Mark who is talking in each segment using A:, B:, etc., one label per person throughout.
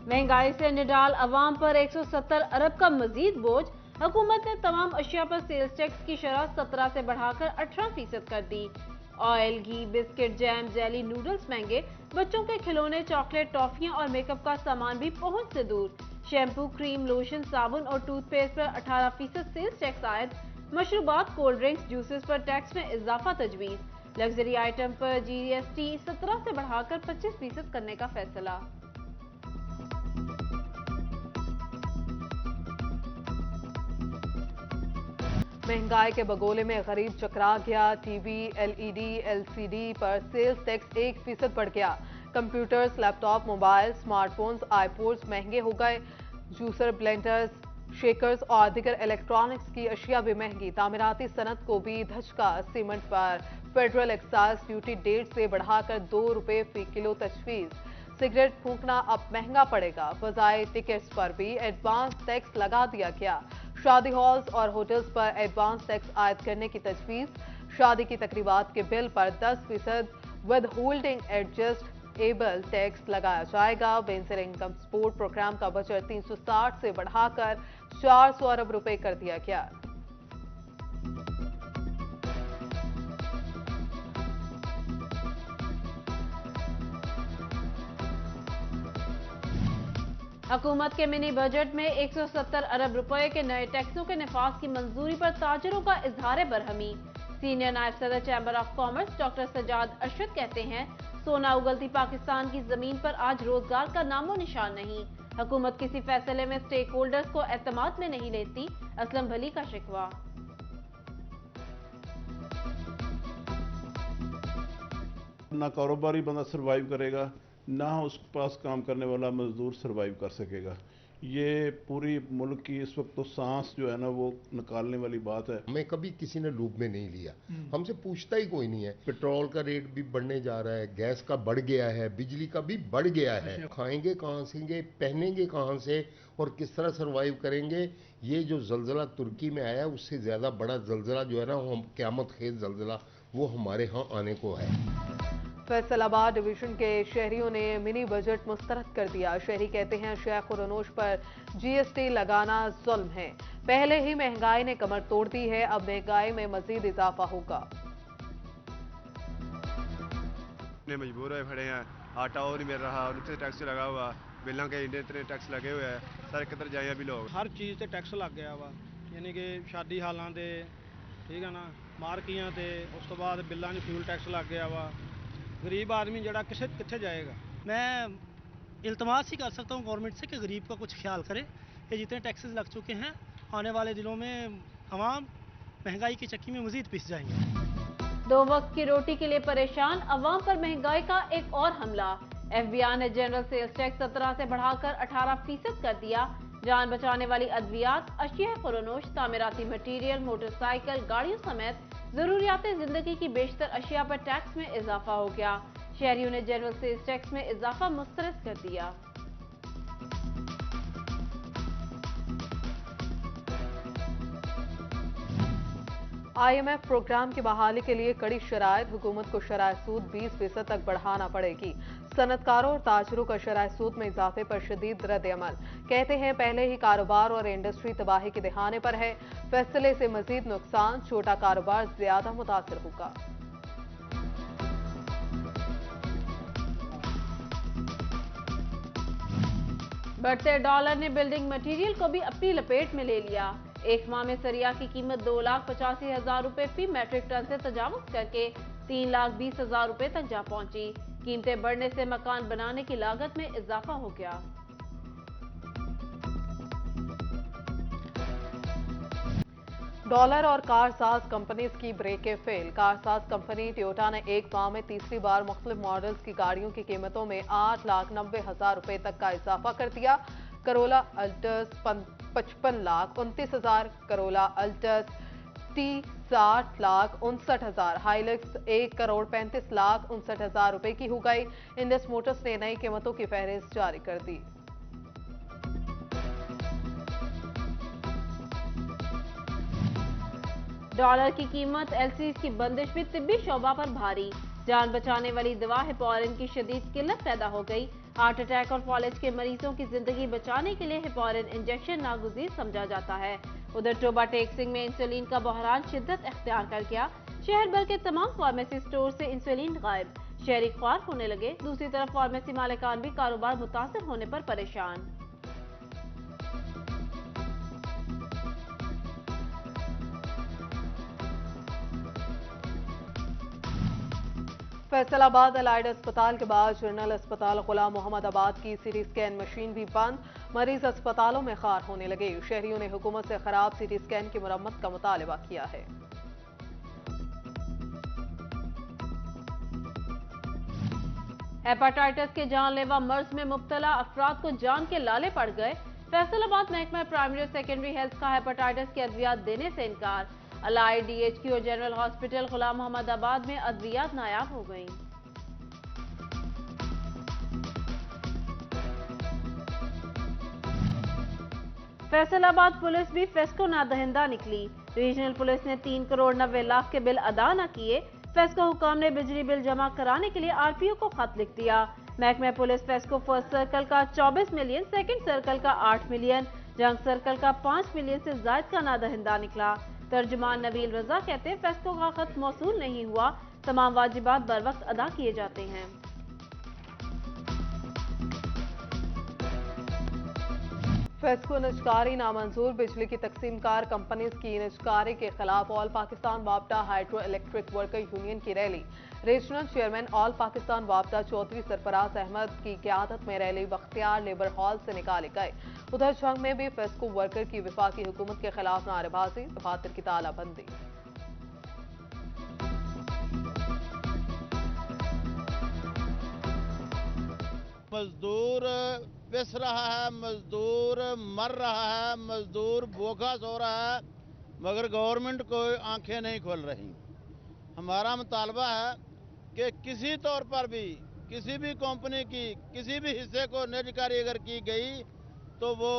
A: महंगाई से निडाल अवाम पर 170 अरब का मजीद बोझ। हुकूमत ने तमाम अशिया पर सेल्स टैक्स की शरह 17 से बढ़ाकर 18% कर दी। ऑयल, घी, बिस्किट, जैम, जेली, नूडल्स महंगे। बच्चों के खिलौने, चॉकलेट, टॉफियां और मेकअप का सामान भी पहुंच से दूर। शैम्पू, क्रीम, लोशन, साबुन और टूथपेस्ट पर 18% सेल्स टैक्स आयद। मशरूबात, कोल्ड ड्रिंक्स, जूसेस पर टैक्स में इजाफा तजवीज़। लग्जरी आइटम पर GST 17 से बढ़ाकर 25% करने का फैसला।
B: महंगाई के बगोले में गरीब चकरा गया। टीवी, LED, LCD पर सेल्स टैक्स 1% बढ़ गया। कंप्यूटर्स, लैपटॉप, मोबाइल, स्मार्टफोन्स, आईपोड्स महंगे हो गए। जूसर, ब्लेंडर्स, शेकर्स और दीगर इलेक्ट्रॉनिक्स की अशिया भी महंगी। तामीराती सनत को भी धचका। सीमेंट पर फेडरल एक्साइज ड्यूटी 1.5 से बढ़ाकर 2 रुपए फी किलो तजवीज़। सिगरेट फूंकना अब महंगा पड़ेगा। फजाई टिकट्स पर भी एडवांस टैक्स लगा दिया गया। शादी हॉल्स और होटल्स पर एडवांस टैक्स आयद करने की तजवीज़। शादी की तकरीबात के बिल पर 10% विद होल्डिंग एडजस्टेबल टैक्स लगाया जाएगा। वेंचर इनकम सपोर्ट प्रोग्राम का बजट 360 से बढ़ाकर 400 अरब रुपए कर दिया गया।
A: हुकूमत के मिनी बजट में 170 अरब रुपए के नए टैक्सों के नफाज की मंजूरी पर ताजरों का इजहार बरहमी। सीनियर नायब सदर chamber of commerce doctor Sajjad Arshad कहते हैं, सोना उगलती पाकिस्तान की जमीन पर आज रोजगार का नामो निशान नहीं। हुकूमत किसी फैसले में स्टेक होल्डर्स को एतमाद में नहीं लेती। असलम भली का शिकवा।
C: ना कारोबारी बंदा सरवाइव करेगा, ना उस पास काम करने वाला मजदूर सरवाइव कर सकेगा। ये पूरी मुल्क की इस वक्त तो सांस जो है ना वो निकालने वाली बात है।
D: हमें कभी किसी ने लूप में नहीं लिया, हमसे पूछता ही कोई नहीं है। पेट्रोल का रेट भी बढ़ने जा रहा है, गैस का बढ़ गया है, बिजली का भी बढ़ गया है। खाएंगे कहाँ से, पहनेंगे कहाँ से और किस तरह सरवाइव करेंगे। ये जो जलजला तुर्की में आया उससे ज्यादा बड़ा जलजला जो है ना, वो क़यामत खेज जलजला वो हमारे यहाँ आने को है।
B: फैसलाबाद डिवीजन के शहरियों ने मिनी बजट मुस्तरद कर दिया। शहरी कहते हैं, शेख खुरनोश पर GST लगाना जुल्म है। पहले ही महंगाई ने कमर तोड़ दी है, अब महंगाई में मजीद इजाफा होगा।
E: मजबूर हुए खड़े हैं, आटा और नहीं मिल रहा, उनसे टैक्स लगा हुआ, बिलों के इतने टैक्स लगे हुए हैं। सर किधर जाए अभी लोग।
F: हर चीज़ से टैक्स लग गया वा, यानी कि शादी हालां दे, ठीक है ना, मार्कियां ते, उस तो बाद बिलों में फ्यूल टैक्स लग गया वा। गरीब आदमी जड़ा कितने जाएगा।
G: मैं इल्तमास ही कर सकता हूँ गवर्नमेंट से कि गरीब का कुछ ख्याल करे कि जितने टैक्सेस लग चुके हैं आने वाले दिनों में अवाम महंगाई की चक्की में मजीद पिस जाएंगे।
A: 2 वक्त की रोटी के लिए परेशान अवाम पर महंगाई का एक और हमला। FBI ने जनरल सेल्स टैक्स 17 से बढ़ाकर 18% कर दिया। जान बचाने वाली अद्वियात, अशिया फरोनोश, तामीराती मटीरियल, मोटरसाइकिल, गाड़ियों समेत जरूरियात जिंदगी की बेशतर अशिया पर टैक्स में इजाफा हो गया। शहरियों ने जनरल सेल्स टैक्स में इजाफा मुस्तरद कर दिया।
B: IMF प्रोग्राम की बहाली के लिए कड़ी शराइत। हुकूमत को शराय सूद 20% तक बढ़ाना पड़ेगी। सनतकारों और ताजरों का शराय सूद में इजाफे पर शदीद रद्द अमल। कहते हैं, पहले ही कारोबार और इंडस्ट्री तबाही के दहाने पर है। फैसले से मजीद नुकसान, छोटा कारोबार ज्यादा मुतासिर होगा।
A: बढ़ते डॉलर ने बिल्डिंग मटेरियल को भी अपनी लपेट में ले लिया। एक माह में सरिया की कीमत 2,85,000 रुपए फी मैट्रिक टन से तजावुज करके 3,20,000 रुपए तक जा पहुंची। कीमतें बढ़ने से मकान बनाने की लागत में इजाफा हो गया।
B: डॉलर और कारसाज कंपनीज की ब्रेकें फेल। कारसाज कंपनी टोयोटा ने एक माह में तीसरी बार मुख्तलिफ मॉडल्स की गाड़ियों की कीमतों में 8,90,000 रुपए तक का इजाफा कर दिया। Corolla Altis 55,29,000, Corolla Altis T 60,59,000, Hilux 1,35,59,000 रुपए की हो गई। इंडस मोटर्स ने नई कीमतों की फहरिस्त जारी कर दी।
A: डॉलर की कीमत, LCs की बंदिश भी तिब्बी शोबा पर भारी। जान बचाने वाली दवा हेपारिन की शदीद किल्लत पैदा हो गई। हार्ट अटैक और फॉलेज के मरीजों की जिंदगी बचाने के लिए हेपारिन इंजेक्शन नागुज़ीर समझा जाता है। उधर टोबा टेक सिंह में इंसुलिन का बहरान शिद्दत इख्तियार कर गया। शहर भर के तमाम फार्मेसी स्टोर से इंसुलिन गायब, शहरी ख्वार होने लगे। दूसरी तरफ फार्मेसी मालिकान भी कारोबार मुतासर होने पर परेशान।
B: फैसलाबाद अलाइड अस्पताल के बाद जनरल अस्पताल गुलाम मोहम्मदाबाद की सीटी स्कैन मशीन भी बंद, मरीज अस्पतालों में खार होने लगे। शहरियों ने हुकूमत से खराब सीटी स्कैन की मुरम्मत का मुतालबा किया है।
A: हेपेटाइटिस के जानलेवा मर्ज में मुब्तला अफराद को जान के लाले पड़ गए। फैसलाबाद महकमा प्राइमरी और सेकेंडरी हेल्थ का हेपेटाइटिस की अद्वियात देने से इनकार। अलाइड DHQ और जनरल हॉस्पिटल गुलाम मोहम्मदाबाद में अद्वियात नायाब हो गईं। फैसलाबाद पुलिस भी फेस्को नादहिंदा निकली। रीजनल पुलिस ने 3 करोड़ 90 लाख के बिल अदा न किए। फेस्को हुकाम ने बिजली बिल जमा कराने के लिए RPO को खत लिख दिया। महकमा पुलिस फेस्को फर्स्ट सर्कल का 24 मिलियन, सेकंड सर्कल का 8 मिलियन, जंग सर्कल का 5 मिलियन से जायद का नादहिंदा निकला। तर्जुमान नबील रजा कहते हैं फेस्को का खत मौसूल नहीं हुआ, तमाम वाजिबात बर वक्त अदा किए जाते हैं।
B: फेस्को निजकारी नामंजूर, बिजली की तकसीमकार कंपनीज की निजकारी के खिलाफ ऑल पाकिस्तान वापडा हाइड्रो इलेक्ट्रिक वर्कर यूनियन की रैली। रीजनल चेयरमैन ऑल पाकिस्तान वापडा चौधरी सरफराज अहमद की क़यादत में रैली बख्तियार लेबर हॉल से निकाले गए। उधर जंग में भी फेस्को वर्कर की वफाकी हुकूमत के खिलाफ नारेबाजी, दफातर की तालाबंदी।
H: मजदूर पिस रहा है, मजदूर मर रहा है, मजदूर भूखा सो रहा है, मगर गवर्नमेंट कोई आंखें नहीं खोल रही। हमारा मुतालबा है कि किसी तौर पर भी किसी भी कंपनी की किसी भी हिस्से को निजकारी अगर की गई तो वो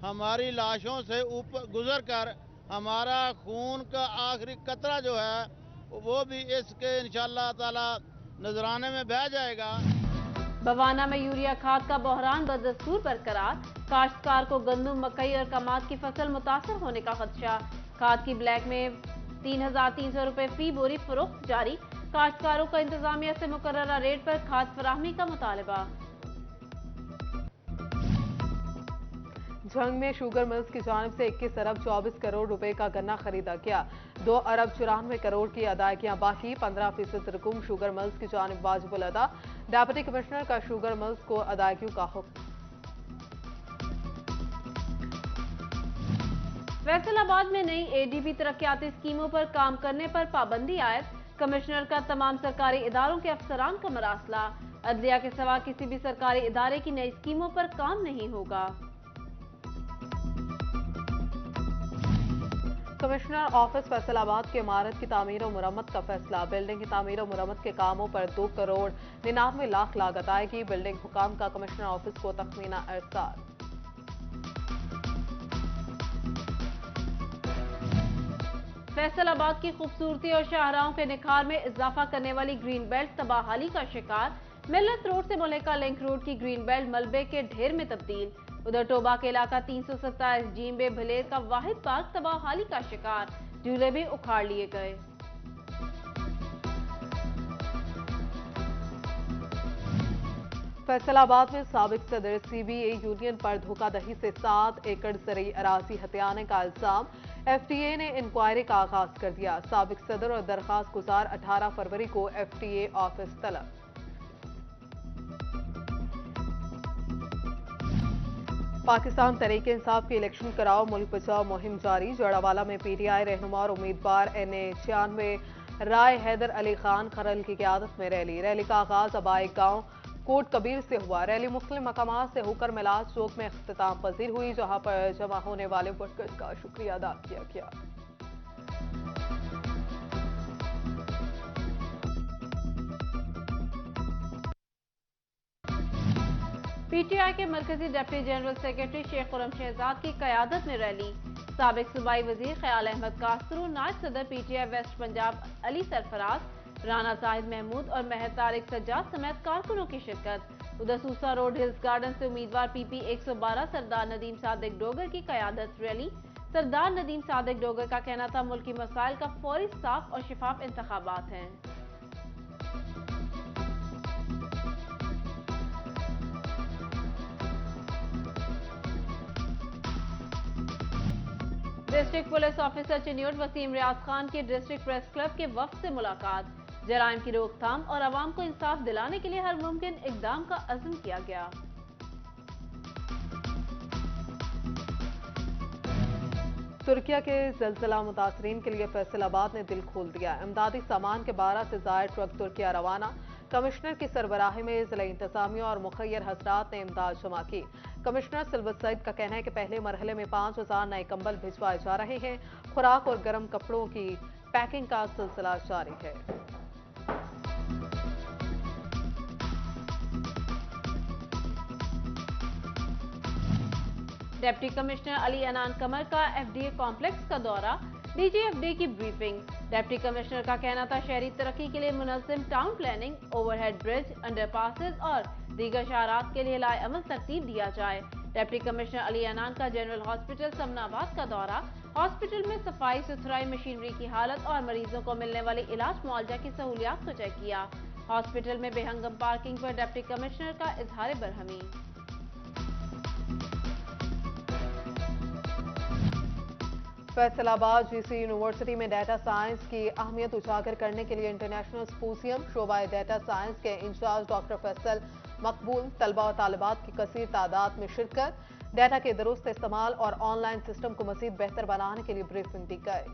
H: हमारी लाशों से ऊपर गुजर कर हमारा खून का आखिरी कतरा जो है वो भी इसके इंशाअल्लाह ताला नजराने में बह जाएगा।
A: बवाना में यूरिया खाद का बहरान बदस्तूर बरकरार। काश्तकार को गंदम, मकई और कमाद की फसल मुतासर होने का खदशा। खाद की ब्लैक में 3,300 रुपए फी बोरी फरोख्त जारी। काश्तकारों का इंतजामिया से मुकर्ररा रेट पर खाद फराहमी का मुतालबा।
B: जंग में शुगर मिल्स की जानिब से 21 अरब 24 करोड़ रुपए का गन्ना खरीदा गया। 2 अरब 94 करोड़ की अदायगियां बाकी, 15% रकूम शुगर मिल्स की जानिब वाजिबुल अदा। डेप्यूटी कमिश्नर का शुगर मिल्स को अदायगियों का हुक्म।
A: फैसलाबाद में नई ADB तरक्याती स्कीमों पर काम करने पर पाबंदी आयद। कमिश्नर का तमाम सरकारी इदारों के अफसरान का मरासला। अदलिया के सिवा किसी भी सरकारी इदारे की नई स्कीमों पर काम नहीं होगा।
B: कमिश्नर ऑफिस फैसलाबाद की इमारत की तामीर और मुरम्मत का फैसला। बिल्डिंग की तामीर और मुरम्मत के कामों पर 2 करोड़ 99 लाख लागत आएगी। बिल्डिंग हुकाम का कमिश्नर ऑफिस को तखमीना एहसास।
A: फैसलाबाद की खूबसूरती और शाहराहों के निखार में इजाफा करने वाली ग्रीन बेल्ट तबाहाली का शिकार। मिल्लत रोड से मुलेका लिंक रोड की ग्रीन बेल्ट मलबे के ढेर में तब्दील। उधर टोबा के इलाका 327 जीम्बे भलेर का वाहिद पार्क तबाहाली का शिकार, झूले भी उखाड़ लिए गए।
B: फैसलाबाद में साबिक सदर CBA यूनियन पर धोखाधड़ी से 7 एकड़ ज़रई अराजी हथियाने का इल्जाम। FTA ने इंक्वायरी का आगाज कर दिया। साबिक सदर और दरखास्त गुजार 18 फरवरी को FTA ऑफिस तलब। पाकिस्तान तहरीक इंसाफ की इलेक्शन कराओ मुल्क बचाओ मुहिम जारी। जड़ावाला में PTI रहनुमा और उम्मीदवार NA96 राय हैदर अली खान खरल की क़यादत में रैली का आगाज अबाई गांव कोट कबीर से हुआ। रैली मुख्तलिफ मकामात से होकर मिलाद चौक में इख्तिताम पजीर हुई, जहां पर जमा होने वाले वर्कर्स का शुक्रिया अदा किया गया।
A: PTI के मरकजी deputy general secretary Sheikh Khurram Shahzad की क़यादत में रैली। साबिक सूबाई वजीर ख्याल अहमद कासरू, नायब सदर PTI वेस्ट पंजाब अली सरफराज, राना साहिद महमूद और महर तारिक सज्जाद समेत कारकुनों की शिरकत। उधर सूसा रोड हिल्स गार्डन से उम्मीदवार पीपी 112 सरदार नदीम सादिक डोगर की क़यादत रैली। सरदार नदीम सादिक डोगर का कहना था मुल्की मसाइल का फौरी साफ और शिफाफ इंतखाबात हैं। District police officer Chiniot Waseem Riaz Khan की डिस्ट्रिक्ट प्रेस क्लब के वफ्द से मुलाकात। जराइम की रोकथाम और आवाम को इंसाफ दिलाने के लिए हर मुमकिन इकदाम का अज़्म किया गया।
B: तुर्किया के ज़लज़ला मुतासरीन के लिए फैसलाबाद ने दिल खोल दिया। इमदादी सामान के 12 से ज़ायद ट्रक तुर्किया रवाना। कमिश्नर की सरबराही में ज़िला इंतज़ामिया और मुखय्यर हज़रात ने इमदाद जमा की। कमिश्नर सिल्वर सईद का कहना है कि पहले मरहले में 5000 नए कंबल भिजवाए जा रहे हैं। खुराक और गर्म कपड़ों की पैकिंग का सिलसिला जारी है।
A: डिप्टी कमिश्नर अली अनान कमर का एफडीए कॉम्प्लेक्स का दौरा। डीजीएफडी की ब्रीफिंग। डिप्टी कमिश्नर का कहना था शहरी तरक्की के लिए मुनज़्ज़म town planning, overhead bridge, underpasses और दीगर शहरात के लिए लाएअमल तरतीब दिया जाए। डिप्टी कमिश्नर अली अनान का जनरल हॉस्पिटल समनाबाद का दौरा। हॉस्पिटल में सफाई सुथराई, मशीनरी की हालत और मरीजों को मिलने वाली इलाज मुआवजा की सहूलियात को चेक किया। हॉस्पिटल में बेहंगम पार्किंग पर डिप्टी कमिश्नर का इजहार बरहमी।
B: फैसलाबाद जीसी यूनिवर्सिटी में डाटा साइंस की अहमियत उजागर करने के लिए इंटरनेशनल सिम्पोजियम। शोबा डाटा साइंस के इंचार्ज डॉक्टर फैसल मकबूल, तलबा और तालिबात की कसीर तादाद में शिरकत। डाटा के दुरुस्त इस्तेमाल और ऑनलाइन सिस्टम को मजीद बेहतर बनाने के लिए ब्रीफिंग दी गई।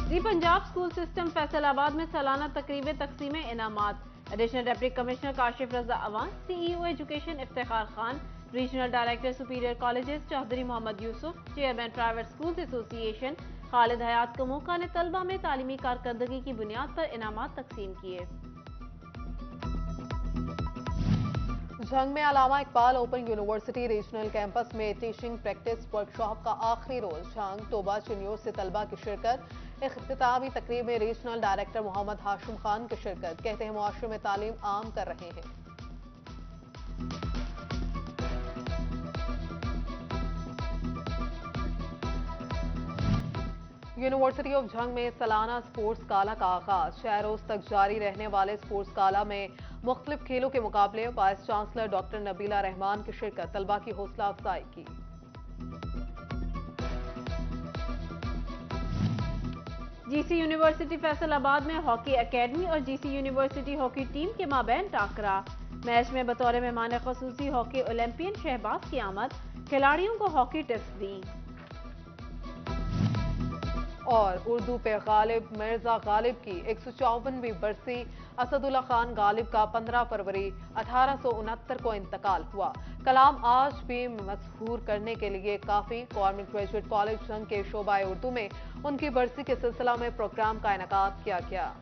A: जी पंजाब स्कूल सिस्टम फैसलाबाद में सालाना तकरीबें, तकसीमें, इनामात। Additional deputy commissioner Kashif Raza Awan, CEO education Iftikhar Khan, regional director superior colleges Chaudhry Muhammad Yusuf, chairman private schools association Khalid Hayat Kamoka ने तलबा में तालीमी कारकर्दगी की बुनियाद पर इनामात तकसीम किए।
B: झंग में Allama Iqbal open university regional campus में टीचिंग प्रैक्टिस वर्कशॉप का आखिरी रोज। झंग तोबा चिन्योट से तलबा की शिरकत। इख्तितामी तकरीब में रीजनल डायरेक्टर मोहम्मद हाशिम खान की शिरकत। कहते हैं मुआशरे में तालीम आम कर रहे हैं। यूनिवर्सिटी ऑफ झंग में सालाना स्पोर्ट्स गाला का आगाज। 6 रोज तक जारी रहने वाले स्पोर्ट्स गाला में मुख्तलिफ खेलों के मुकाबले। Vice chancellor doctor Nabila Rahman की शिरकत। तलबा की हौसला अफजाई की।
A: जीसी यूनिवर्सिटी फैसलाबाद में हॉकी एकेडमी और जीसी यूनिवर्सिटी हॉकी टीम के माबैन टाकरा। मैच में बतौर मेहमान खसूसी हॉकी ओलंपियन शहबाज की आमद। खिलाड़ियों को हॉकी टिप्स दी।
B: और उर्दू पे गालिब मिर्जा गालिब की 154वीं बरसी। असदुल्ला खान गालिब का 15 फरवरी 1869 को इंतकाल हुआ। कलाम आज भी मशहूर करने के लिए काफी। गवर्नमेंट ग्रेजुएट कॉलेज झंग के शोबा उर्दू में उनकी बरसी के सिलसिला में प्रोग्राम का इनेकाद किया गया।